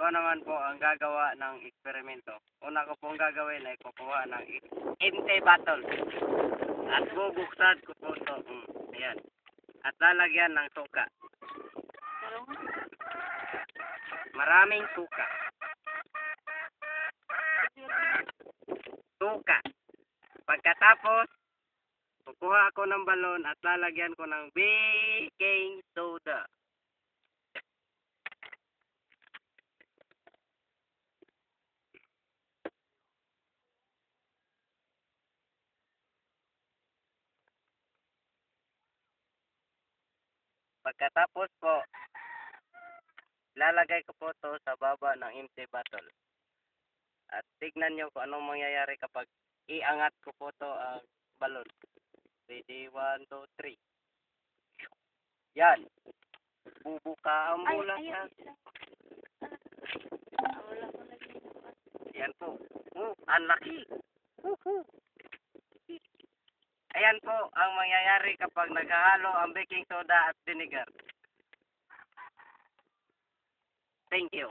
Ako naman po ang gagawa ng eksperimento. Una ko pong gagawin ay kukuha ng empty bottle. At bubuksan ko po ito. Ayan. At lalagyan ng suka. Maraming suka. Suka. Pagkatapos, kukuha ako ng balon at lalagyan ko ng baking soda. Pagkatapos po, lalagay ko po ito sa baba ng empty bottle. At tignan nyo kung anong mangyayari kapag iangat ko po ito ang balon. Ready, 1, 2, 3. Yan. Bubuka ang bulak yan. Yan po. Ang laki. Ayan po ang mangyayari kapag naghahalo ang baking soda at vinegar. Thank you.